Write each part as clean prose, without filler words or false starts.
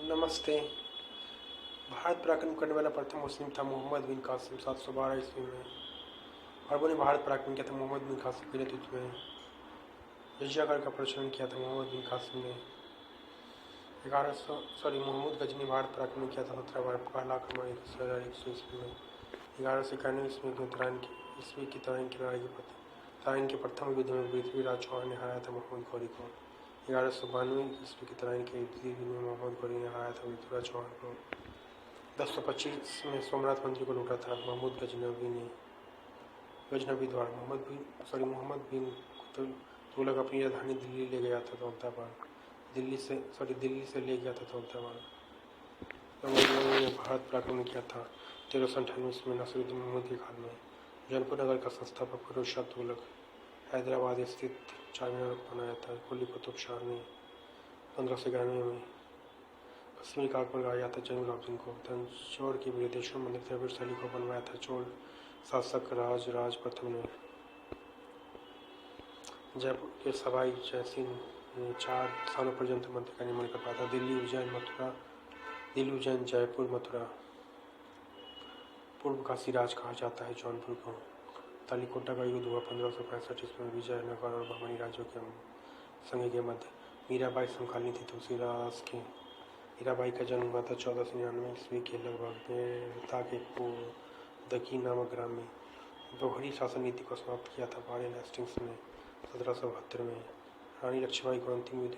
नमस्ते। भारत पराक्रम करने वाला प्रथम मुस्लिम था मोहम्मद बिन कासिम 712 ईस्वी में। अरबों ने भारत पराक्रम किया था मोहम्मद बिन कासिम के नेतृत्व में। जजिया कर का प्रचलन किया था मोहम्मद बिन कासिम ने। मोहम्मद गजनी ने भारत पराक्रम किया था 17 पहला आक्रमण 1100 ईस्वी में। 1191 ईस्वी में तराइन की लड़ाई के तराइन के प्रथम युद्ध में पृथ्वीराज चौहान ने हराया था मोहम्मद गौरी को। 1192 ईस्वी की तराइन के युद्ध में मोहम्मद गौरी ने हराया था पृथ्वीराज चौहान को। 1025 में सोमनाथ मंदिर को लूटा था महमूद गजनबी द्वारा। मोहम्मद बिन तुगलक अपनी राजधानी दिल्ली ले गया था दौलताबाद। दिल्ली से ले गया था दौलताबाद। ने भारत पराक्रम किया था 1398 ईस्वी में नसीरुद्दीन महमूद के काल में। जौनपुर नगर का संस्थापक फिरोज शाह तुगलक हैदराबाद स्थित चारमीनार बनाया था कुली कुतुब शाह ने 1591 में। कश्मीर का आक्रमण कराया था जैनुलाब्दीन को। तंजौर के विदेशों मंदिर द्रविड़ शैली को बनवाया था चोल शासक राज प्रथम ने। जयपुर के सवाई जयसिंह ने 4 सालों पर्यंत मंदिर का निर्माण कर पाया था। दिल्ली उज्जैन जयपुर मथुरा पूर्व काशी राज कहा जाता है जौनपुर को। तालीकोटा का युद्ध हुआ 1565 ईस्वी में विजयनगर और बहमनी राज्यों के संघ के मध्य। मीराबाई समकालीन थी तुलसीदास के। मीराबाई का जन्म हुआ था 1499 ईस्वी के लगभग मेरता के कोदकी नामक ग्राम में। दोहरी शासन नीति को समाप्त किया था वारेन हेस्टिंग्स ने 1772 में। रानी लक्ष्मीबाई को अंतिम युद्ध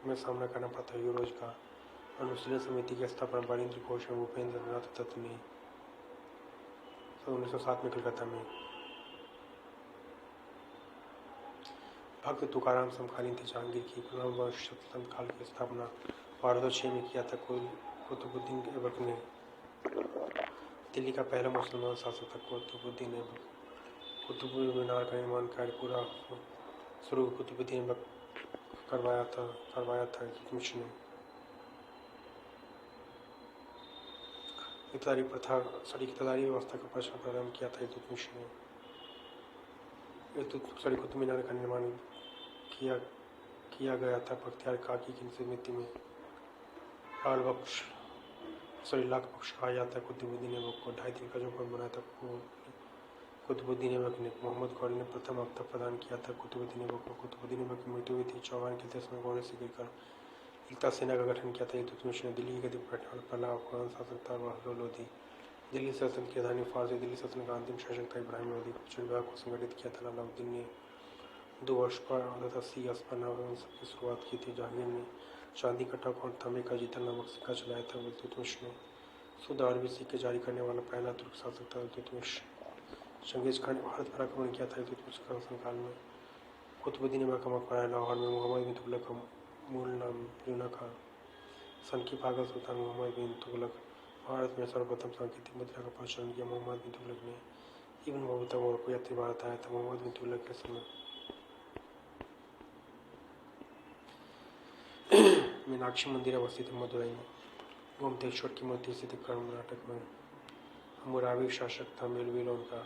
में सामना करना पड़ा था यूरोज का। अनुशीलन समिति की स्थापना बारिंद्र घोष और भूपेंद्र नाथ दत्त ने 1907 में कलकत्ता में। भक्त तुकाराम समकालीन थे जहांगीर की। वंश सल्तनत काल की स्थापना 1206 में किया था कुतुबुद्दीन ऐबक ने। दिल्ली का पहला मुसलमान शासक था कुतुबुद्दीन ऐबक। कुतुब मीनार का निर्माण कार्य पूरा शुरू कुतुबुद्दीन ऐबक करवाया था इल्तुतमिश ने। इक़्तिदारी व्यवस्था का प्रचलन प्रारंभ किया था इल्तुतमिश ने। कुतुब मीनार का निर्माण किया गया था बख्तियार काकी की समिति में। लाख बख्श कहा जाता है कुतुबुद्दीन ऐबक को। 2.5 दिन का जो भवन बनाया था कुतुबुद्दीन ऐबक ने। मोहम्मद गौरी ने प्रथम हफ्ता प्रदान किया था कुतुबुद्दीन ऐबक को। कुतुबुद्दीन ऐबक की मृत्यु हुई थी। चौहान के देश में घोड़े से गिरकर। एकता सेना का गठन किया था इल्तुतमिश ने। दिल्ली की गद्दी पर बैठने वाला पहला अफगान शासक था बहलोल लोदी। दिल्ली सल्तनत की राजधानी फारसी। दिल्ली सल्तनत का अंतिम शासक था इब्राहिम लोदी। कुछ विभाग को संगठित किया था अलाउद्दीन ने। 2 वर्ष पर अंततः सिंह वंश की शुरुआत की थी जहांगीर ने। चांदी का टक और तांबे का जीतल नामक सिक्का चलाया था इल्तुतमिश ने। शुद्ध अरबी सिक्के जारी करने वाला पहला तुर्क शासक था इल्तुतमिश। चंगेज खान ने भारत पर आक्रमण किया था इल्तुतमिश के शासनकाल में। कुतुबुद्दीन ऐबक का मकबरा लाहौर में। मोहम्मद बिन तुगलक का मूल नाम यूना था। सन की पागल सुल्तान मोहम्मद बिन तुगलक। भारत में सर्वप्रथम सांकेतिक मुद्रा का प्रचलन किया मोहम्मद बिन तुगलक ने। इब्न बतूता मोरक्को यात्री भारत आया था मोहम्मद बिन तुगलक के समय। मीनाक्षी मंदिर अवस्थित है मदुरई में। गोमतेश्वर की मूर्ति स्थित कर्नाटक में। हम्मुराबी शासक था मेलविलोन का।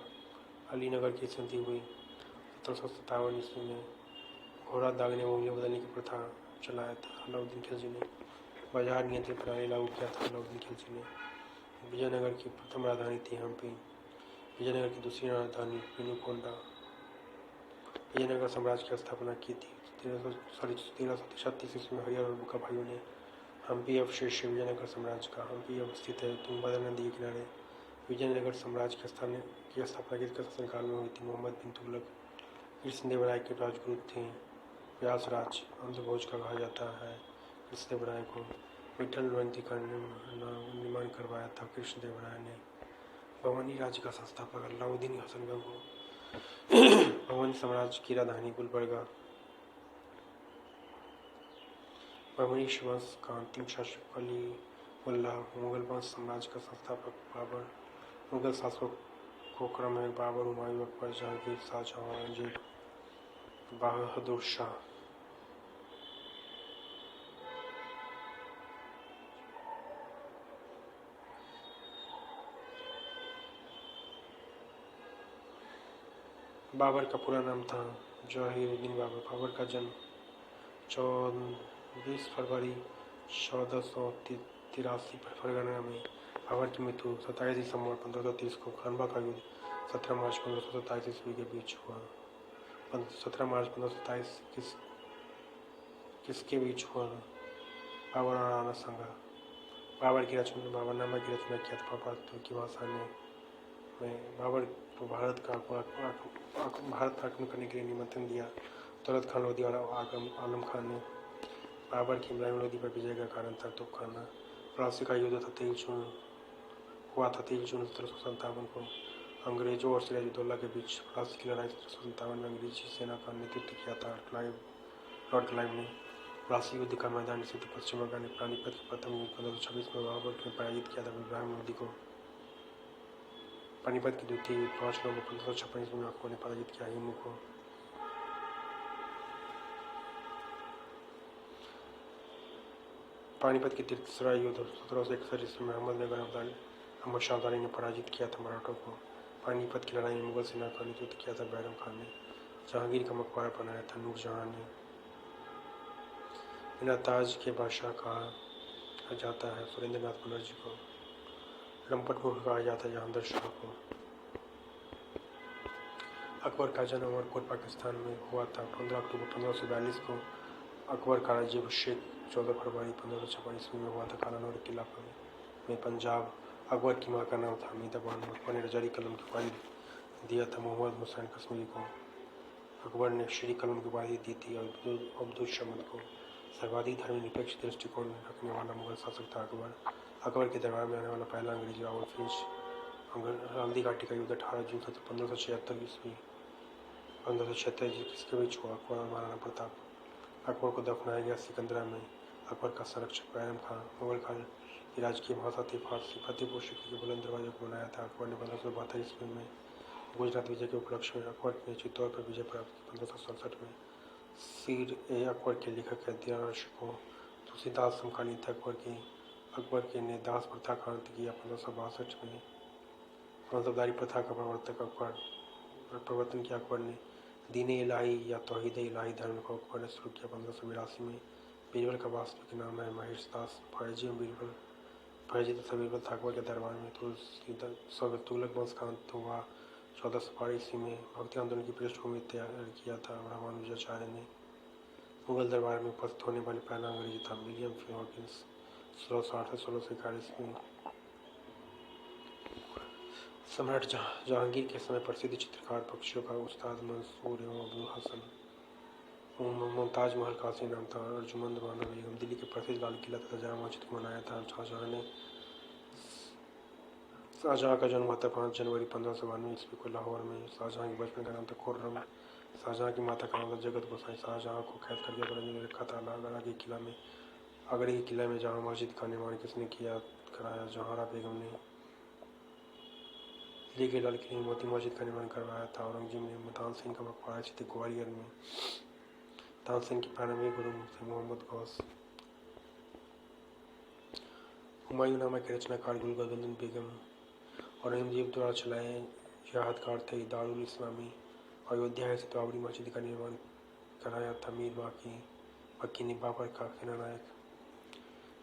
अलीनगर की संधि हुई 1757 ईस्वी में। घोड़ा दागने व उंगलियां बदलने की प्रथा चलाया था अलाउद्दीन खिलजी ने। बाजार नियंत्रण प्रणाली लागू किया था अलाउद्दीन खिलजी ने। विजयनगर की प्रथम राजधानी थी हम्पी। विजयनगर की दूसरी राजधानी विनुकोंडा। विजयनगर साम्राज्य की स्थापना की थी 1336 ईस्वी में हरिहर और बुक्का भाइयों ने। हम्पी अवशेष है विजयनगर साम्राज्य का। हम्पी अवस्थित है तुंगभद्रा नदी के किनारे। विजयनगर साम्राज्य की स्थापना किसके शासनकाल में हुई थी? मोहम्मद बिन तुगलक। कृष्णदेवराय के राजगुरु थे व्यासराज। अंधभोज का कहा जाता है कृष्णदेवराय को। विठल मंदिर का निर्माण करवाया था कृष्णदेवराय ने। बहमनी राज्य का संस्थापक अलाउद्दीन हसन गंगू। बहमनी साम्राज्य की राजधानी गुलबर्गा। बहमनी वंश का अंतिम शासक कलीमुल्लाह। मुगल वंश साम्राज्य का संस्थापक बाबर। मुगल शासकों को क्रम में बाबर, हुमायूं, अकबर, जहांगीर, शाहजहां, बहादुर शाह। बाबर का पूरा नाम था जहीरुद्दीन बाबर। बाबर का जन्म 24 फरवरी 1483 फरगना में बाबर की मृत्यु। 27 दिसंबर 1530 को खानवा का युद्ध 17 मार्च 1527 ईस्वी के बीच हुआ। 17 मार्च 1527 किसके बीच हुआ? बाबर और राणा सांगा। बाबरनामा की रचना किया था पाली की भाषा में। बाबर को भारत पर आक्रमण करने के लिए निमंत्रण दिया। दौलत खान लोधी और आलम खान ने। बाबर की इब्राहिम लोधी पर विजय का कारण था तोपखाना। प्लासी का युद्ध हुआ था 23 जून 1757 को अंग्रेजों और सिराजुद्दौला के बीच। प्लासी की लड़ाई 1757 में अंग्रेजी सेना का नेतृत्व किया था लॉर्ड क्लाइव ने। प्लासी युद्ध का मैदान स्थित पश्चिम बंगाल ने। पानीपत के प्रथम युद्ध 1526 में बाबर ने पराजित किया था इब्राहिम लोधी को। पानीपत की द्वितीय युद्ध 5 नवंबर 1556 ईस्वी में अकबर ने पराजित किया हिमू को। पानीपत की तीसरा युद्ध 1761 ईस्वी में अहमद शाह अब्दाली ने पराजित किया था मराठों को। पानीपत की लड़ाई में मुगल सेना का नेतृत्व किया था बैरम खान ने। जहांगीर का मकबरा बनाया था नूरजहां ने। बिना ताज के बादशाह कहा जाता है सुरेंद्र नाथ बनर्जी को। लंपट मूर्ख कहा जाता है जहांगीर शाह को। अकबर का जन्म अमरकोट पाकिस्तान में हुआ था 15 अक्टूबर 1542 को। अकबर का राज्याभिषेक 14 फरवरी 1556 ईस्वी में हुआ था कालानौर किला में पंजाब। अकबर की मां का नाम था हमीदा बानो। अकबर ने रजारी कलम की उपाधि दिया था मोहम्मद हुसैन कश्मीरी को। अकबर ने श्री कलम की उपाधि दी थी अब्दुल शमद को। सर्वाधिक धर्मनिरपेक्ष दृष्टिकोण रखने वाला मुगल शासक था अकबर। अकबर के दरबार में आने वाला पहला अंग्रेजी रावल फिंच। हल्दी घाटी का युद्ध 18 जून 1576 ईस्वी 1576 किसके बीच हुआ? अकबर और महाराणा प्रताप। अकबर को दफनाया गया सिकंदरा में। अकबर का संरक्षक बैरम खान। मुगल काल की राजकीय भाषा थी फारसी। फतेहपुर सीकरी के बुलंद दरवाजे को बनाया था अकबर ने 1572 ईस्वी में। गुजरात विजय के उपलक्ष्य में अकबर ने निश्चित तौर पर विजय प्राप्त की 1567 में। सीर-ए-अकबर के लेखक है दियारश को। तुलसीदास समकालीन थे अकबर के ने दास प्रथा का अंत किया 1562 में। मनसबदारी प्रथा का प्रवर्तन किया अकबर ने। दीन इलाही या तौहीद इलाही धर्म को अकबर ने शुरू किया 1582 में। बीरबल का वास्तविक नाम है महेश दास। फैजी तथा बीरबल था अकबर के दरबार में। तुगलक वंश का अंत हुआ 1412 ईस्वी में। भक्ति आंदोलन की पृष्ठभूमि तैयार किया था रामानुजाचार्य ने। मुगल दरबार में उपस्थित होने वाले पहला अंग्रेजी था विलियम हॉकिंस 1660 से 1611 ईस्वी में। सम्राट जहांगीर के समय प्रसिद्ध चित्रकार पक्षियों का उस्ताद मंसूर एवं अबुल हसन। मुमताज महल का असली नाम था अर्जुमंद बानो बेगम। दिल्ली के प्रसिद्ध लाल किला तथा जामा मस्जिद को बनाया था शाहजहां का जन्म हुआ था 5 जनवरी 1592 ईस्वी को लाहौर में। शाहजहां के बचपन का नाम था खुर्रम। शाहजहां की माता का नाम था जगत गोसाई। शाहजहां को कैद करके औरंगजेब ने रखा था आगरा के किला में जामा मस्जिद का निर्माण किसने कराया? जौहरा बेगम ने। दिल्ली के लाल किले में मोती मस्जिद का निर्माण करवाया था औरंगजेब ने। तानसेन का मकबरा स्थित ग्वालियर में। तानसेन के प्रारंभिक गुरु थे मोहम्मद गौस। हुमायूंनामा के रचनाकार गुलबदन बेगम। औरंगजेब द्वारा चलाए यह हथकरघा थे दारुल इस्लामी। अयोध्या स्थित बाबरी मस्जिद का निर्माण कराया था मीर मक्की ने। बाबर का सेनानायक।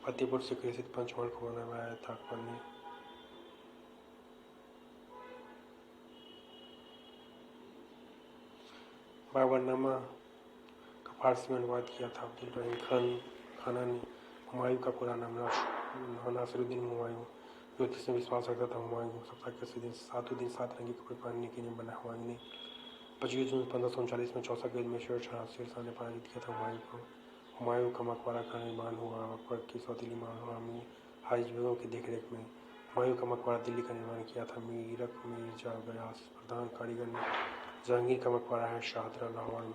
फतेहपुर सीकरी स्थित पंचमहल को बनवाया था अकबर ने। बाबरनामा का फारसी में अनुवाद किया था अब्दुल रहीम खाना ने। हुमायूं का पूरा नाम नासिरुद्दीन हुमायूं। ज्योतिष में विश्वास रखता था हुमायूं। सप्ताह के सातों दिन 7 रंगी कपड़े पहनने के लिए बना हुमायूं ने। 25 जून 1539 में चौसा के युद्ध में शेरशाह ने पराजित किया था हुमायूं को। हुमायूं का मकबरा का निर्माण हुआ अकबर की सौतेली मां हारिज बेगम की देखरेख में। हुमायूं का मकबरा दिल्ली का निर्माण किया था मीरक मिर्जा गयास प्रधान कारीगर ने। जहांगीर का मकबरा है शाहदरा लाहौर में।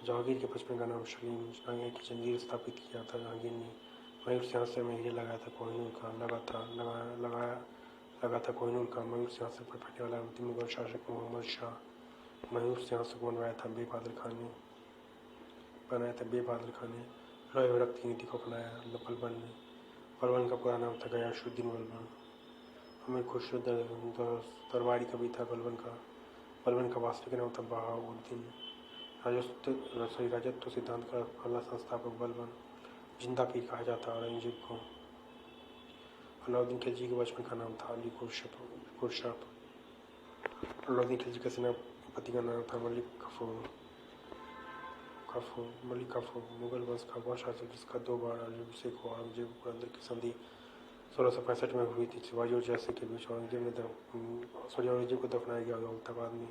जहांगीर के बचपन का नाम सलीम। जहांगीर की जंजीर स्थापित किया था जहांगीर ने। मयूर सिंहासन में हीरे लगाया था कोहिनूर का। लगा था कोहिनूर का। मयूर सिंहासन पर बैठने वाला अंतिम मुगल शासक मोहम्मद शाह। मयूर सिंहासन को बनाया था बेबादल खान ने। लोहे रक्त की नीति को अपनाया बलबन ने। बलबन का पूरा नाम था गयासुद्दीन बलबन। अमीर खुसरो दरबारी कवि था बलबन का वास्तविक नाम था बहाउद्दीन। राजत्व सिद्धांत का पहला संस्थापक बलबन जिंदा पीर कहा जाता है। औरंगजेब को अलाउद्दीन खिलजी के बचपन का नाम था अली खुर्शद। अलाउद्दीन खिलजी के सेनापति का नाम था मलिक काफूर। मुगल वंश का वह शासक जिसका 2 बार राज्याभिषेक हुआ। औरंगजेब पुरंदर की संधि 1665 में हुई थी। शिवाजी और जयसिंह के बीच औरंगजेब को दफनाया गया दौलताबाद में।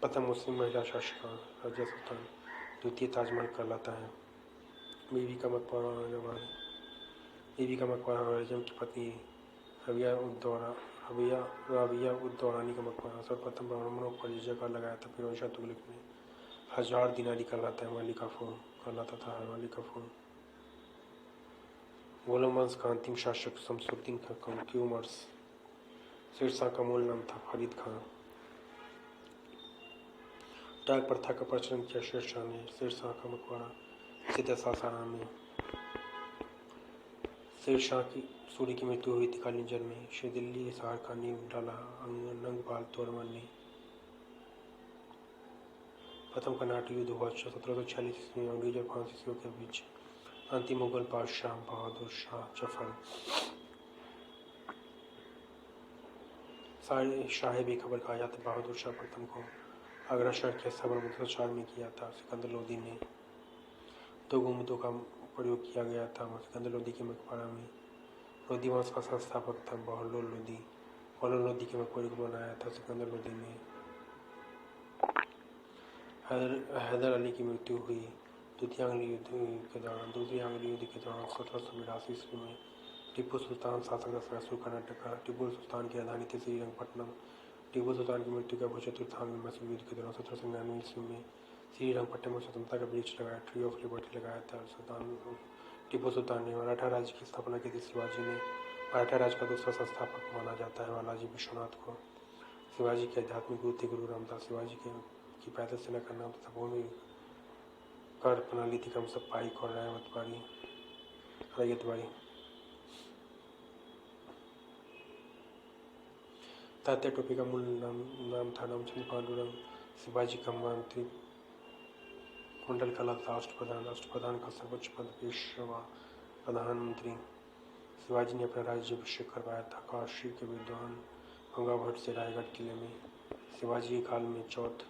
प्रथम मुस्लिम महिला शासिका रजिया सुल्तान द्वितीय ताजमहल कहलाता है। बीबी का मकबरा औरंगजेब की पत्नी रबिया उद दौरानी का मकबरा। सर्वप्रथम ब्राह्मणों पर जिज़्या कर लगाया था। फिरोज शाह तुगलक ने 1000 दिनारी कहलाता था मलिक काफूर। मुगल वंश का अंतिम शासक शमसुद्दीन की उम्र। शेरशाह का मूल नाम था फरीद खान। डाक प्रथा का प्रचलन किया शेरशाह ने। शेरशाह का मकबरा स्थित है सासाराम में। शेरशाह की सूर्य की मृत्यु हुई थी कालींजर में। श्री दिल्ली शहर का नींव डाला नंगपाल तोरमल ने। प्रथम कर्नाटक युद्ध हुआ 1746 ईस्वी में अंग्रेज और फ्रांसीसियों के बीच। अंतिम मुगल बादशाह बहादुर शाह जफर शाह बेखबर कहा जाता है। बहादुर शाह प्रथम को आगरा शहर की स्थापना 1204 में किया था सिकंदर लोदी ने। 2 गुंबदों का प्रयोग किया गया था सिकंदर लोदी के मकबरा में। लोदी वंश का संस्थापक था बहलोल लोदी के मकबरे को बनाया था सिकंदर लोदी ने। हैदर अली की मृत्यु हुई दूसरे आंग्ल युद्ध के दौरान 1782 ईस्वी में। टीपू सुल्तान शासक दस मैसूर कर्नाटक का। टीपू सुल्तान की राजधानी थी श्रीरंगपट्टनम। टीपू सुल्तान की मृत्यु का चतुर्थ आंग्ल मैसूर युद्ध के दौरान 1799 ईस्वी में श्रीरंगपट्टनम में स्वतंत्रता का वृक्ष लगाया, ट्री ऑफ लिबर्टी लगाया था। टीपू सुल्तान ने मराठा राज्य की स्थापना की थी। शिवाजी ने मराठा राज्य का दूसरा संस्थापक माना जाता है बालाजी विश्वनाथ को। शिवाजी के आध्यात्मिक गुरु थे गुरु रामदास। शिवाजी की पैदल सेना का नाम तथा भूमि कर प्रणाली थी क्रमशः पाइक और रैयतवाड़ी। तात्या टोपे का मूल नाम था रामचंद्र पांडुरंग। शिवाजी का मंत्री कुंडल कला था। राष्ट्रप्रधान का सर्वोच्च पद पेशवा प्रधानमंत्री। शिवाजी ने अपना राज्याभिषेक करवाया था काशी के विद्वान गंगा भट्ट से रायगढ़ किले में। शिवाजी के काल में चौथ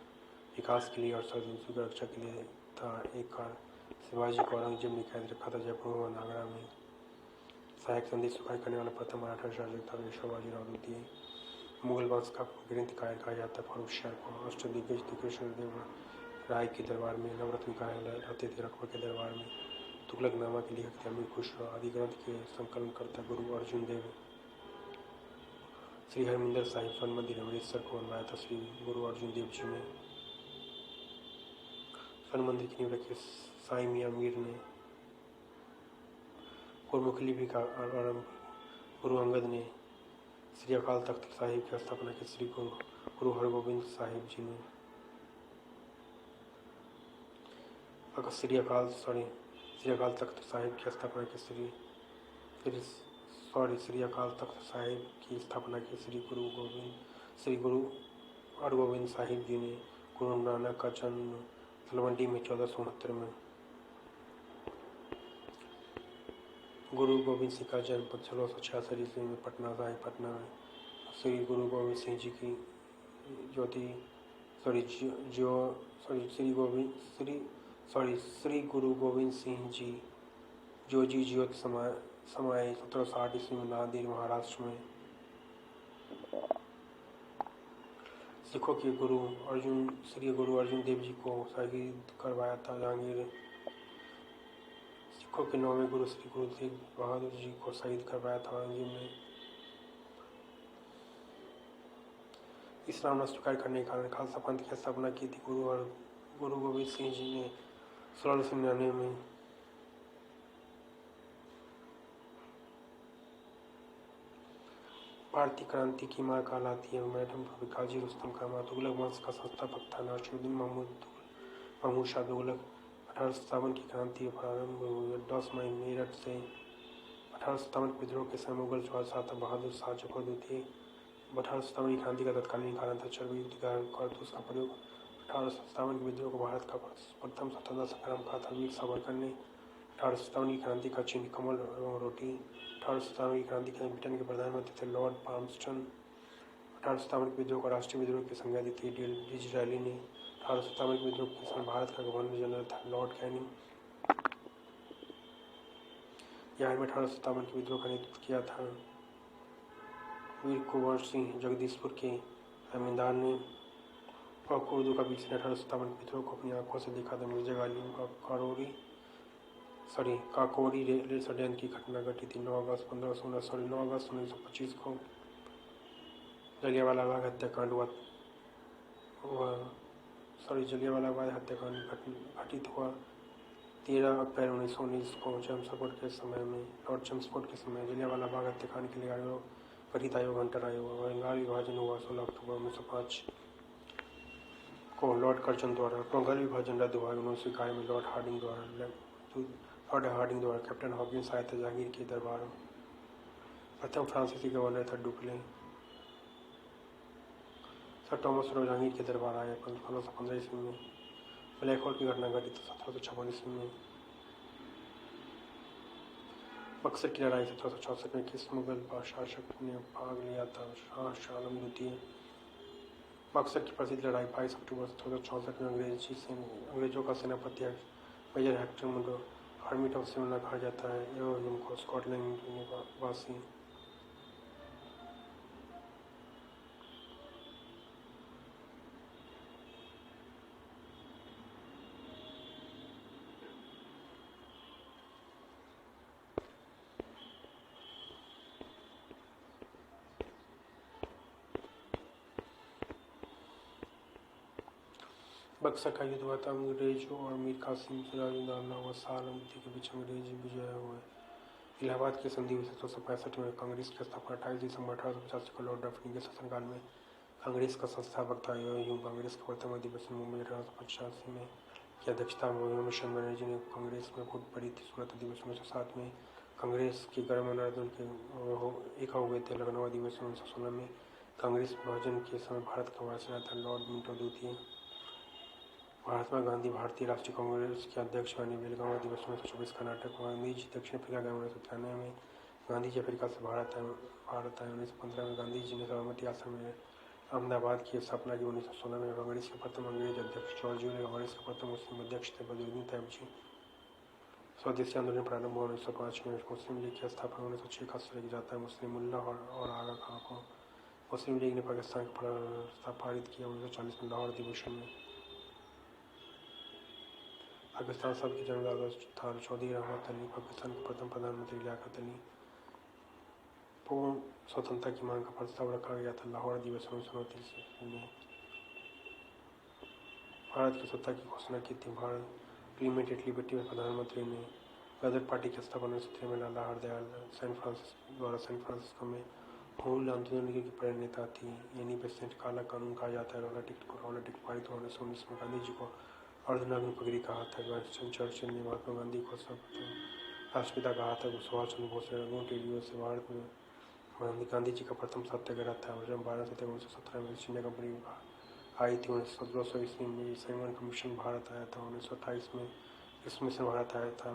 विकास के लिए और सरजू की रक्षा के लिए था एक काल। शिवाजी को औरंगजेब ने कैद रखा था जयपुर और आगरा में। सहायक संधि स्वीकार करने वाला प्रथम मराठा शासक था पेशवा बाजीराव द्वितीय। मुगल वंश का ग्रंथकार कहा जाता है फर्रुखशाह को। अष्टदिग्गज कृष्णदेव राय के दरबार में नवरत्न गाय रहते थे अकबर के दरबार में। तुगलकनामा के लेखक थे अमीर खुसरो। आदि ग्रंथ के संकलन करता गुरु अर्जुन देव। श्री हरमिंदर साहिब स्वर्ण मंदिर अमृतसर को बनवाया था श्री गुरु अर्जुन देव जी ने। स्वर्ण मंदिर की नींव रखी साई मियां मीर ने। गुरमुखी लिपि का आरंभ गुरु अंगद ने। श्री अकाल तख्त साहिब की स्थापना की श्री गुरु हरगोबिंद साहिब जी ने। श्री अकाल तख्त साहिब की स्थापना की श्री अकाल तख्त साहिब की स्थापना की श्री गुरु हरगोबिंद साहिब जी ने। गुरु नानक का जन्म तलवंडी में 1469 में। गुरु गोविंद सिंह का जन्म 1666 ईस्वी में पटना में। श्री गुरु गोविंद सिंह जी की श्री गुरु गोविंद सिंह जी जोजी ज्योत समाये 1760 ईस्वी में नांदेड़ महाराष्ट्र में। सिखों के श्री गुरु अर्जुन देव जी को शहीद करवाया था जहांगीर। सिखों के 9वें गुरु श्री गुरु तेग बहादुर जी को शहीद करवाया था औरंगजेब ने। इस्लाम न स्वीकार करने के कारण खालसा पंथ की स्थापना की थी गुरु गोविंद सिंह जी ने 1699 में। भारतीय क्रांति की मां कहलाती है मैडम काजी रुस्तम का मां। तुगलक वंश का संस्थापक था नासिरुद्दीन महमूद शाह तुगलक। 1857 की क्रांति प्रारंभ हुई 10 मई मेरठ से। 1857 के विद्रोह के समय मुगल बादशाह था बहादुर शाह जफर द्वितीय। 1857 की क्रांति का तत्कालीन कारण था चरबी युद्ध कारतूस का प्रयोग। 1857 के विद्रोह को भारत का प्रथम स्वतंत्रता संग्राम कहा था। वीर सावरकर ने 1857 की क्रांति का चिन्ह कमल एवं रोटी। 1857 की क्रांति के ब्रिटेन के प्रधानमंत्री थे लॉर्ड पाल्मस्टन। 1857 के विद्रोह को राष्ट्रीय विद्रोह की संज्ञा दी थी डिज़रायली ने। 1857 के विद्रोह के समय भारत का गवर्नर जनरल था लॉर्ड कैनिंग। बिहार में 1857 के विद्रोह का नेतृत्व किया था वीर कुंवर सिंह जगदीशपुर के जमींदार ने। और उर्दू का बीच ने 1857 के विद्रोह को अपनी आंखों से देखा था। मिर्जा गालिब काकोरी रेल षड्यंत्र की घटना घटी थी 9 अगस्त 1925 को। जलियांवाला बाग हत्याकांड घटित हुआ 13 अप्रैल 1919 को लॉर्ड चेम्सफोर्ड के समय जलियांवाला बाग हत्याकांड के लिए आयोग गठित आयोग हंटर आयोग। बंगाल विभाजन हुआ 16 अक्टूबर 1905 को लॉर्ड कर्जन द्वारा। बंगाल विभाजन रद्द हुआ 1911 में लॉर्ड हार्डिंग द्वारा। कैप्टन हॉकिंस आए थे जहांगीर के दरबार। प्रथम फ्रांसीसी गवर्नर था Dupleix. Sir Thomas Roe Jahangir के दरबार आए 1515 ईस्वी में। ब्लैक होल की घटना घटी थी 1756 ईस्वी में। बक्सर की लड़ाई 1764 में किस मुगल शासक ने भाग लिया था? शाह आलम द्वितीय। बक्सर की प्रसिद्ध लड़ाई 22 अक्टूबर 1764 में अंग्रेजों का सेनापति मेजर हेक्टर मुंडो आर्मी ऑफ सिमला कहा जाता है एवं जिनको स्कॉटलैंड निवासी। बक्सर का युद्ध हुआ था अंग्रेजों और मीर कासिम सिराजुद्दौला व शाह आलम द्वितीय के बीच अंग्रेजी विजय हुए। इलाहाबाद की संधि हुई 1765 में। कांग्रेस की स्थापना 28 दिसंबर 1885 को लॉर्ड डफरिन के शासनकाल में कांग्रेस का संस्थापक था। यूं कांग्रेस का प्रथम अधिवेशन मुंबई 1885 में की अध्यक्षता में मिशन बनर्जी ने कांग्रेस में फूट पड़ी थी। सूरत अधिवेशन 1907 में कांग्रेस के गठबंधन के एक हो गए थे। लखनऊ अधिवेशन 1916 में कांग्रेस विभाजन के समय भारत का वायसराय था लॉर्ड मिंटो द्वितीय। महात्मा गांधी भारतीय राष्ट्रीय कांग्रेस के अध्यक्ष बने। बेलगांव अधिवेशन 1924 कर्नाटक। गांधी जी दक्षिण अफ्रीका गए 1993 में। गांधी जी अफ्रीका से भारत आए 1915 में। गांधी जी ने साबरमती आश्रम में अहमदाबाद की स्थापना की 1916 में। कांग्रेस के प्रथम अंग्रेज अध्यक्ष जॉर्ज यूले कांग्रेस के प्रथम मुस्लिम अध्यक्ष थे बदरुद्दीन तैयबजी। स्वदेशी आंदोलन प्रारंभ हुआ 1905 में। मुस्लिम लीग की स्थापना 1906 का श्रेय जाता है मुस्लिम मुल्ला और आगा खां को। मुस्लिम लीग ने पाकिस्तान का प्रस्ताव पारित किया 1940 में लाहौर अधिवेशन में। पाकिस्तान सब के जन्मदाता था चौधरी रहमत अली। पाकिस्तान के प्रथम प्रधानमंत्री लियाकत अली। पूर्ण स्वतंत्रता की मांग का प्रस्ताव रखा गया था लाहौर अधिवेशन 1929 में। भारत की सत्ता की घोषणा की थी भारत लिमिटेड लिबर्टी में। प्रधानमंत्री ने गदर पार्टी की स्थापना 1913 में लाला हरदयाल सैन फ्रांसिस्को में हुल आंदोलन की प्रेरणा थी। एनी बेसेंट काला कानून कहा जाता है। रोला टिकट पारित हुआ 1919 में। गांधी जी को अर्धनग्न पगड़ी कहा था। विंस्टन चर्चिल ने महात्मा गांधी को राष्ट्रपिता कहा था। सुभाष चंद्र बोस ने रंगून रेडियो से भारत में गांधी जी का प्रथम सत्याग्रह था। 12 सितंबर 1917 में ईस्ट इंडिया कंपनी आई थी। 1700 ईस्वी में साइमन कमीशन भारत आया था। 1928 में ईस्ट मिशन भारत आया था।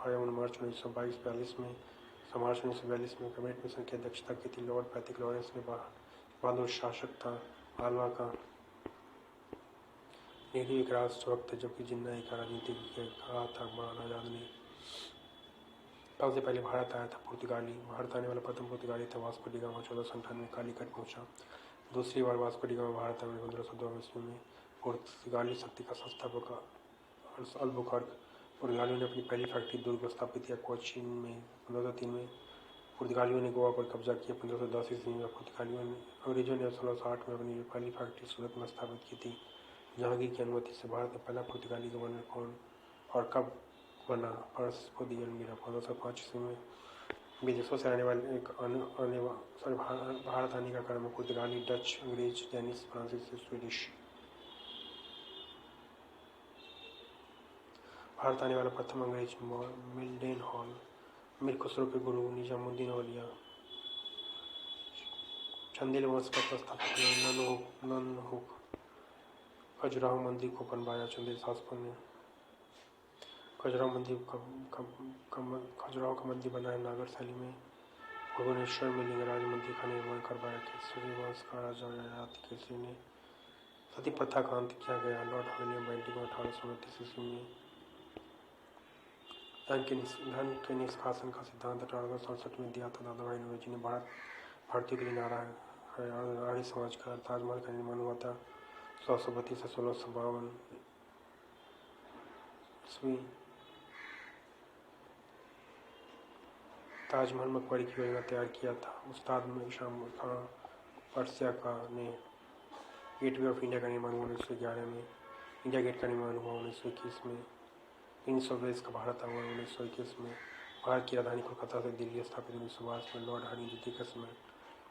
आया मार्च 1942 में। मार्च 1942 में कैबिनेट मिशन की अध्यक्षता की थी लॉर्ड पैथिक लॉरेंस ने। बहादुर शासक था मालवा का। नेहरू एक राष्ट्रभक्त थे जबकि जिन्ना एक राजनीतिक कहा था। अकबर आजाद ने सबसे पहले भारत आया था पुर्तगाली। भारत आने वाला प्रथम पुर्तगाली था वास्को डी गामा। 1498 में कालीकट पहुंचा। दूसरी बार वास्को डी गामा भारत आया 1502 ईस्वी में। पुर्तगाली शक्ति का संस्थापक अल्बुकर्क। पुर्तगालियों ने अपनी पहली फैक्ट्री दुर्ग स्थापित किया कोचीन में 1503 में। पुर्तगालियों ने गोवा पर कब्जा किया 1510 ईस्वी में। अंग्रेजों ने 1608 में अपनी पहली फैक्ट्री सूरत में स्थापित की थी। जहांगीर की अनुमति से भारत में पहला पुर्तगाली गवर्नर कौन और कब बना? पर्सिको दी अलमीरा 1505 ईस्वी में। विदेशों से आने वाले भारत आने का क्रम पुर्तगाली, डच, अंग्रेज, डेनिश, फ्रांसीसी, स्वीडिश। भारत आने वाला प्रथम अंग्रेज मिल्डेन हॉल। मीर खुसरो के गुरु निजामुद्दीन औलिया। चंदेल वंश का प्रस्थापक ननहुक। खजुराहो मंदिर को बनवाया चंदेल शासकों ने। खजुराहो का मंदिर बनाया नागर शैली में। भुवनेश्वर में लिंगराज मंदिर का निर्माण करवाया केसरी वंश का राजा ययाति केसरी ने। सती प्रथा का अंत किया गया लॉर्ड विलियम बेंटिंग 1829 ईस्वी में। धन के निष्कासन का सिद्धांत 1867 में दिया था दादा भाई नौरोजी ने। भारतीयों के लिए आर्य समाज का ताजमहल का निर्माण हुआ था 1632 से 1652 ईस्वी। ताजमहल मकबरे की योजना तैयार किया था उस्ताद में शाम खां पर्सिया का ने। गेटवे ऑफ इंडिया का निर्माण हुआ 1911 में। इंडिया गेट का निर्माण हुआ 1921 में। प्रिंस ऑफ वेल्स का भारत हुआ 1921 में। भारत की राजधानी कोलकाता से दिल्ली स्थापित 1922 में। लॉर्ड हरी द्वितीय के समय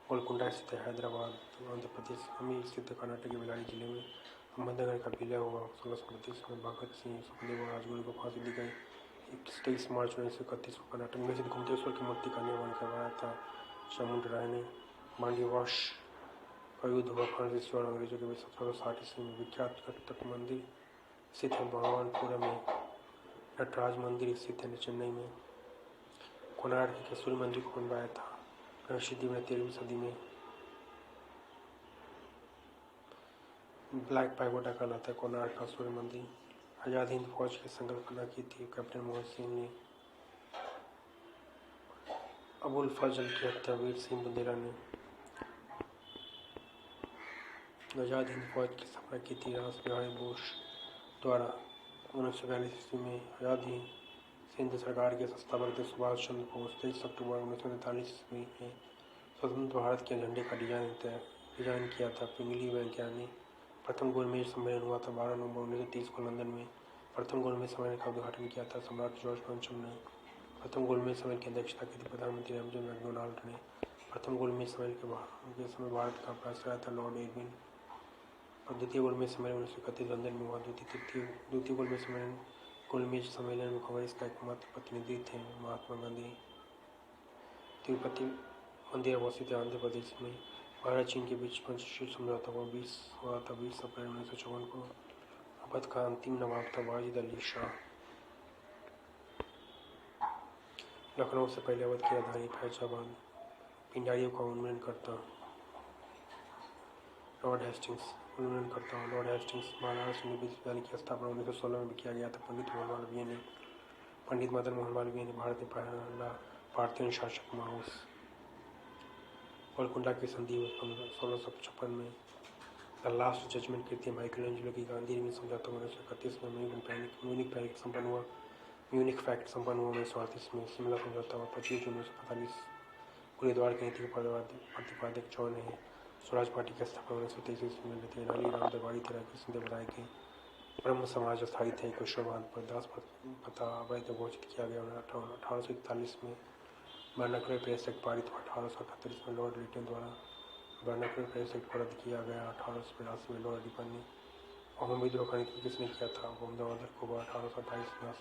गोलकुंडा स्थित हैदराबाद आंध्र प्रदेश। अमीर स्थित कर्नाटक के बेलारी जिले में अहमदनगर का विलय हुआ 1629 में। भगत सिंह सुखदेव और राजगुरु को फांसी दी गई 23 मार्च 1931 को। कर्नाटक में स्थित घुमतेश्वर की मूर्ति का निर्माण करवाया था चामुंड राय ने। मांडीवाश का युद्ध हुआ फ्रांसीसियों और अंग्रेजों के बीच 1760 ईस्वी में। विख्यात कटक मंदिर स्थित है भगवानपुरम में। नटराज मंदिर स्थित है चेन्नई में। कोणार्क के सूर्य मंदिर को बनवाया था ऋषिदेव ने 13वीं सदी में। ब्लैक पैगोडा कहलाता है कोणार्क का सूर्य मंदिर। आजाद हिंद फौज की संकल्पना की थी कैप्टन मोहन सिंह ने। अबुल फजल की हत्या वीर सिंह बुंदेला ने। आजाद हिंद फौज की स्थापना की थी रास बिहारी बोस द्वारा 1942 ईस्वी में। आजाद हिंद सरकार के संस्थापक थे सुभाष चंद्र बोस। 23 अक्टूबर 1943 ईस्वी में स्वतंत्र भारत के झंडे का डिजाइन किया था पिंगली वैज्ञानिक ने। प्रथम गोलमेज सम्मेलन हुआ था 12 नवंबर 1930 को लंदन में। प्रथम गोलमेज सम्मेलन का उद्घाटन किया था सम्राट जॉर्ज पंचम ने। प्रथम गोलमेज सम्मेलन की अध्यक्षता की थी प्रधानमंत्री एमजे मैकडोनाल्ड ने। प्रथम गोलमेज सम्मेलन के समय भारत का वायसराय था लॉर्ड इरविन। और द्वितीय गोलमेज सम्मेलन 1931 लंदन में हुआ। द्वितीय गोलमेज सम्मेलन में कांग्रेस का एकमात्र प्रतिनिधि थे महात्मा गांधी। तिरुपति मंदिर अवस्थित है आंध्र प्रदेश में। भारत चीन के बीच पंचशील समझौता हुआ था 20 अप्रैल 1954 को। अवध का अंतिम नवाब था वाजिद अली शाह। लखनऊ से पहले अवध की राजधानी फैजाबाद। पिंडारियों का उन्मूलन करता लॉर्ड हेस्टिंग्स। बनारस में विश्वविद्यालय की स्थापना 1916 में किया गया था पंडित मदन मोहन मालवीय ने। भारत में पहला भारतीय शासक माउस। गोलकुंडा की संधि 1655 में। द लास्ट जजमेंट कृत्य माइकलएंजेलो की गांधी में समझौता 1931 में। म्यूनिख पैक्ट संपन्न हुआ 1938 में। शिमला समझौता हुआ 25 जून 1945। गुरुद्वार की नीति के प्रतिपादक जॉन है। स्वराज पार्टी की स्थापना 1923 ईस्वी में। तेनाली राम दरबारी तेरह कृष्ण देव राय के ब्रह्म समाज स्थापित है केशवबाद पर। दास प्रथा अवैध घोषित किया गया 1841 में। वर्नाकुलर प्रेस एक्ट पारित हुआ 1878 में लॉर्ड लिटन द्वारा। वर्नाकुलर प्रेस एक्ट को रद्द किया गया 1882 में लॉर्ड रिपन ने। अहोम विद्रोह का नेतृत्व किसने किया था बंदोबस्तर को 1828 में।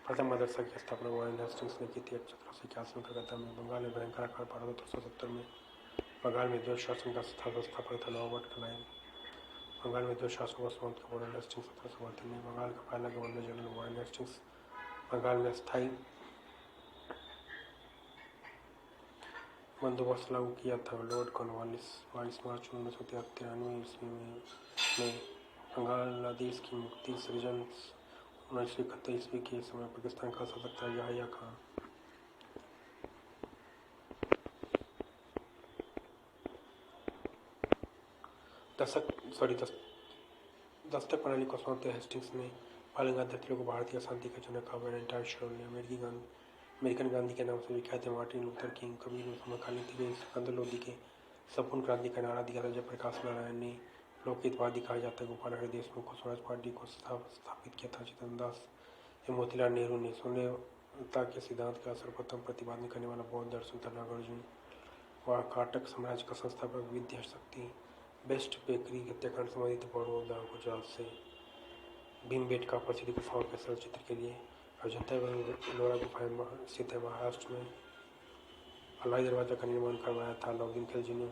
प्रथम मदरसा की स्थापना वारेन हेस्टिंग्स ने की थी 1781 में कलकत्ता में। बंगाल में भयंकर अकाल पड़ा 1770 में। बंगाल में द्वैत शासन का संस्थापक था रॉबर्ट क्लाइव। बंगाल में द्वैत शासन को समाप्त किया वारेन हेस्टिंग्स 1772 में। बंगाल का पहला governor general Warren Hastings. Bengal में अस्थायी बंदोबस्त लागू किया था लॉर्ड कॉर्नवालिस 22 मार्च 1993 ईस्वी में। बांग्लादेश की मुक्ति सृजन 1971 ईस्वी के समय पाकिस्तान का शासक था याहिया खान। दस्तक प्रणाली को सौंपते हेस्टिंग्स ने। बाल गंगाधर तिलक को भारतीय शांति का जनक कहा। वैलेंटाइन शर्ल ने। अमेरिकन गांधी के नाम से विख्यात है। मार्टिन लूथर किंग कबीर समकालीन थे। सिकंदर लोदी के संपूर्ण क्रांति का नारा दिया था। जयप्रकाश नारायण ने लोकहितवादी कहा जाता है। गोपाल हरि देशमुख को स्वराज पार्टी को स्थापित किया था। चेतन दास एवं मोतीलाल नेहरू ने। शून्यता के सिद्धांत का सर्वप्रथम प्रतिपादन करने वाला बौद्ध दर्शन था नागार्जुन। वह काटक साम्राज्य का संस्थापक विद्याशक्ति। बेस्ट बेकरी हत्याकांड संबंधित बड़ौदा गुजरात से। भीमबेटका प्रसिद्ध गुफाओं के चलचित्र के लिए। अजंता एलोरा गुफाएं स्थित है महाराष्ट्र में। अलाई दरवाजा का निर्माण करवाया था अलाउद्दीन खिलजी ने।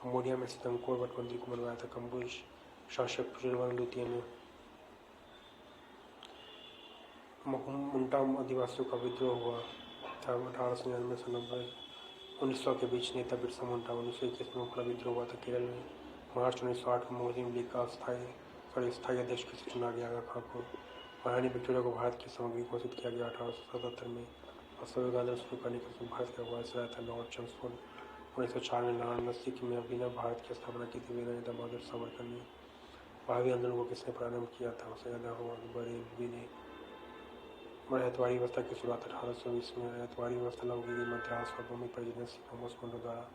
कंबोडिया में स्थित अंकोर वट मंदिर को बनवाया था कंबोज शासक पुजरवांग द्वितीय ने। मुंडा आदिवासियों का विद्रोह हुआ था 1899 से 1900 के बीच। नेता बिरसा मुंडा 1921 में बड़ा विद्रोह हुआ था केरल में। मार्च 1908 में मुस्लिम लीग का स्थायी अध्यक्ष किसे चुना गया आगा खां को। महारानी विक्टोरिया को भारत की सामग्री घोषित किया गया 1877 में। असहयोग आंदोलन शुरू करने का भारत का वायसराय था लॉर्ड चम्सफोर्ड। 1904 में वाराणसी में अभिनव भारत की स्थापना की थी वीर नेता बहादुर सावरकर ने। भावी आंदोलन को किसने प्रारंभ किया था? बरेलवी ने। रैयतवाड़ी व्यवस्था की शुरुआत 1820 में। रैयतवाड़ी व्यवस्था लागू की गई मद्रास और भूमि प्रेसिडेंसी थॉमस मुंडो द्वारा।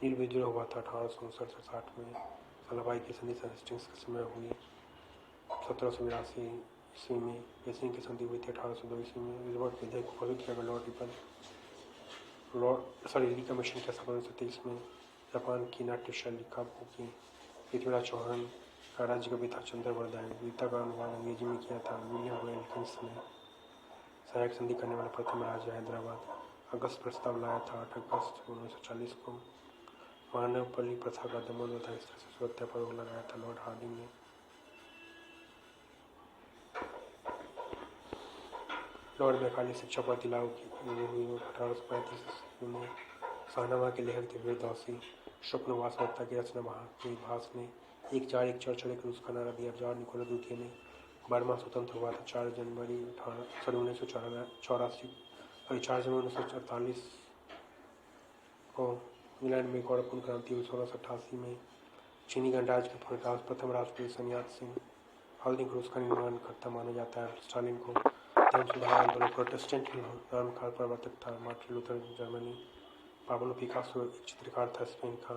नील विद्रोह हुआ था 1859 से 60 में। सलाबाई की संधि हेस्टिंग्स के समय हुई 1782 ईस्वी में। बेसिंग की संधि हुई थी 1802 ईस्वी में। रिजर्व विधेयक को घोषित किया गया री कमीशन की स्थापना 1923 में। जापान की नाट्य शैली काबुकी। पृथ्वीराज चौहान का राज्य कवि था चंद्रवरदायन। गीता का अनुवाद अंग्रेजी में किया था विलियम विल्किंस ने। सहायक संधि करने वाला प्रथम राज्य हैदराबाद। अगस्त प्रस्ताव लाया था 8 अगस्त 1940 को। मानवपल्ली प्रथा का दमन तथा इस तरह से सुरक्षा पर रोक लगाया था लॉर्ड हार्डिंग ने। लॉर्ड मैकाले शिक्षा पद्धति लागू हुई 1835 में। शाहनवां के लेखक थे वीरदासी। स्वप्न वासवत्ता की रचना महाकवि भास ने। एक चार एक चर्च एक रूस का नारा दिया जॉर्ज निकोला द्वितीय ने। बर्मा स्वतंत्र हुआ था 4 जनवरी 1984 और 4 जनवरी 1948 को। इंग्लैंड में गौरवपूर्ण क्रांति हुई 1688 में। चीनी गणराज्य के प्रथम राष्ट्रपति सन यात सेन आधुनिक रूस का निर्माण करता माना जाता है। स्टालिन को धर्म सुधार आंदोलन प्रोटेस्टेंट धर्म का प्रवर्तक था Martin Luther Germany. Pablo Picasso एक चित्रकार था स्पेन का।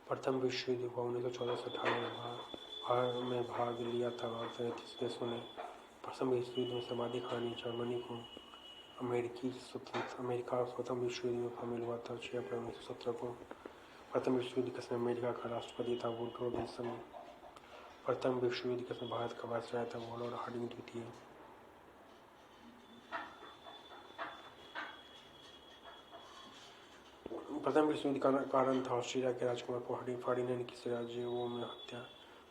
प्रथम विश्व युद्ध हुआ 1914 से 18 में भाग लिया था 33 देशों ने। प्रथम विश्व युद्ध में सर्वाधिक हानि जर्मनी को। अमेरिका प्रथम विश्व युद्ध में शामिल हुआ था 6 अप्रैल 1917 को। प्रथम विश्व युद्ध के समय अमेरिका का राष्ट्रपति था वुडरो विल्सन। प्रथम विश्व युद्ध के समय भारत का वायसराय था लॉर्ड हार्डिंग द्वितीय। प्रथम विश्व युद्ध का कारण था ऑस्ट्रेलिया के राजकुमार को फर्डिनेंड की राज्यों में हत्या।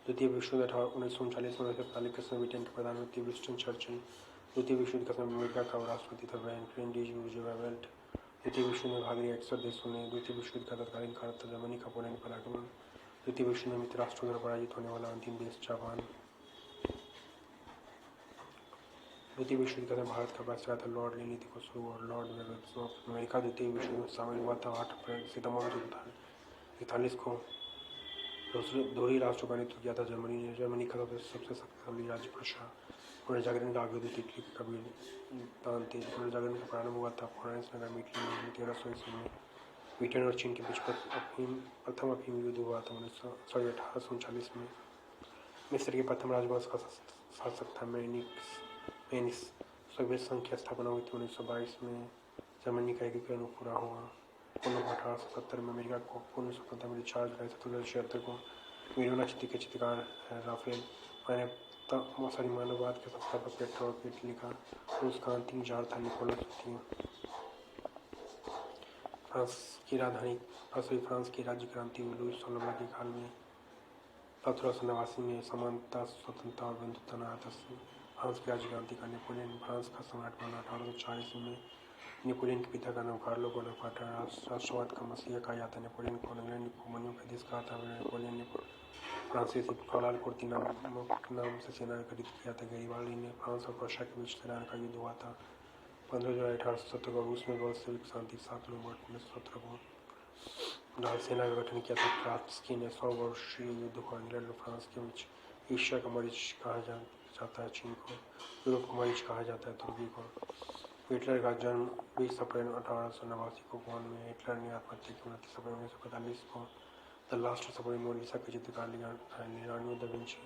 द्वितीय विश्व युद्ध 1939 में 1945 के समय ब्रिटेन के प्रधानमंत्री विंस्टन चर्चिल। द्वितीय विश्व युद्ध के समय अमेरिका का राष्ट्रपति था फ्रैंकलिन डी रूजवेल्ट। द्वितीय विश्व युद्ध में भाग लिया 61 देशों ने। द्वितीय विश्व युद्ध का तत्कालीन कारण था जर्मनी का पोलैंड पर आक्रमण। द्वितीय विश्व युद्ध में मित्र राष्ट्रों द्वारा पराजित होने वाला अंतिम देश जापान। द्वितीय विश्व युद्ध के समय भारत का वायसराय था लॉर्ड लिली कोसरू और लॉर्ड वेल्स ऑफ अमेरिका। द्वितीय विश्व युद्ध में शामिल हुआ था 8 सितंबर 1941 को। दोहरी राष्ट्रों का नेतृत्व किया था जर्मनी ने। जर्मनी का सबसे शक्तिशाली राज्य प्रशा। पुनर्जागरण का आगे इटली के कबीरदान थे। पुनर्जागरण का प्रारंभ हुआ था फ्लोरेंस नगर में इटली में 1300 ईस्वी में। ब्रिटेन और चीन के बीच प्रथम अफीम युद्ध हुआ था 1839 में। मिस्र के प्रथम राजवंश का शासक था मेनिस। सोवियत संघ की स्थापना हुई थी 1922 में। जर्मनी का एकीकरण पूरा हुआ 1870 में। अमेरिका को पूर्ण स्वतंत्रता मिली 4 जुलाई 1776 को। वीरोना चित्र के चित्रकार राफेल मानववाद के संस्थापक पेट्रो और इटली का रूस का अंतिम जार था निकोलस द्वितीय। फ्रांस की राज्य क्रांति हुई लुई 16 के काल में। 1789 में समानता स्वतंत्रता और बंधुत्व आया था फ्रांस की राज्य क्रांति का। नेपोलियन फ्रांस का सम्राट बना 1804 ईस्वी में। नेपोलियन के पिता का नाम कार्लो बोनापार्ट राष्ट्रवाद का मसीहा कहा जाता है। नेपोलियन को इंग्लैंड को मनियों का देश कहा था। नेपोलियन ने फ्रांसीसी कौलाल कुर्ती नाम से सेना गठित किया था। गैरिबाल्डी ने फ्रांस और प्रशा के बीच सेना का युद्ध हुआ था 15 जुलाई 1870 को। रूस में बोल्शेविक शांति 7 नवंबर 1917 को लाल सेना का गठन किया था। ट्रॉट्स्की ने 100 वर्षीय युद्ध हुआ इंग्लैंड और फ्रांस के बीच। एशिया का मरीज कहा जाता है चीन को। यूरोप का मरीज कहा जाता है तुर्की को। हिटलर का जन्म 20 अप्रैल 1889 को गोवा में। हिटलर ने आत्महत्या की 29 अप्रैल 1945 को। द लास्ट सफर मोनालिसा के चित्रकार लियोनार्डो दा विंची।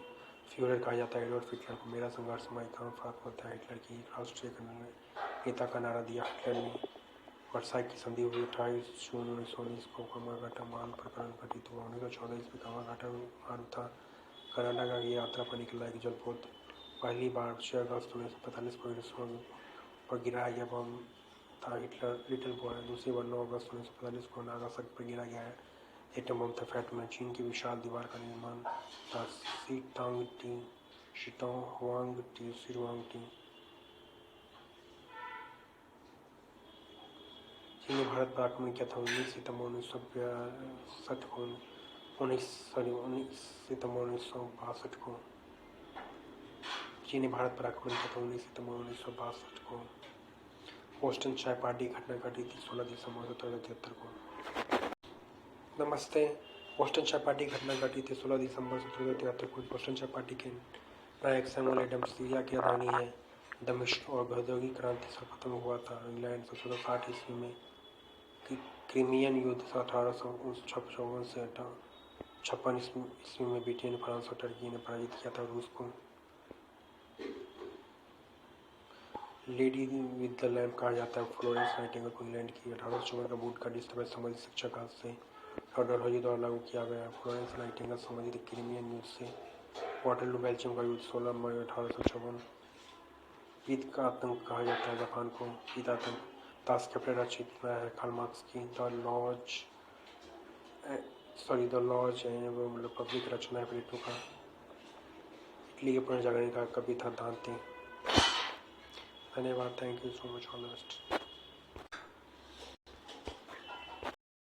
फ्यूरर कहा जाता है एडोल्फ हिटलर को। मेरा संघर्ष माई काम्फ आत्महत्या। हिटलर की राष्ट्रीय नेता का नारा दिया हिटलर ने। वर्साई की संधि हुई 28 जून 1919 को। कामाघाटा मान प्रकरण घटित हुआ 1914 ईस्वी। कामाघाटा मारुथा कनाडा की यात्रा पर निकला एक जलपोत। पहली बार 6 अगस्त 1945 को पर गिराया गया बम था लिटिल बॉय। दूसरी बार 9 अगस्त 1945 को नागासाकी पर गिरा गया है एटम बम था फैटमैन, चीन की विशाल दीवार का निर्माण था शिटोंग हुआंग टी सिरवांग टी। चीन ने भारत पर आक्रमण किया था 19 सितंबर 1962 को 19 सितंबर 1962 को। चीन ने भारत पर आक्रमण किया था 19 सितंबर 1962 को। बोस्टन चाय पार्टी घटना घटी थी 16 दिसंबर 1773 को। नमस्ते। बोस्टन चाय पार्टी घटना घटी थी 16 दिसंबर 1773 को। बोस्टन चाय पार्टी के नायक सैमुअल एडम्स सीरिया के अग्रणी है। दमिश्क और औद्योगिक क्रांति सर्वप्रथम हुआ था इंग्लैंड 1760 ईस्वी में। क्रीमियन युद्ध 1856 से 56 ईस्वी में ब्रिटेन, फ्रांस और टर्की ने पराजित किया था रूस को। लेडी विद द लैम्प कहा जाता है फ्लोरेंस नाइटिंगेल को इंग्लैंड की 1854 का बूट का डिस्टर्बेंस संबंधित शिक्षा का से डलहौजी द्वारा लागू किया गया। फ्लोरेंस नाइटिंगेल संबंधित क्रीमियन युद्ध से वाटरलू बेल्जियम का युद्ध 16 मई 1856। पीत का आतंक कहा जाता है जापान को। पीत आतंक दास कैपिटल रचित है कार्ल मार्क्स की। द लॉज एंड रिपब्लिक रचना है प्लेटो का। इटली के पुनर्जागरण का कवि था दांते। धन्यवाद। Thank you so much. All the best.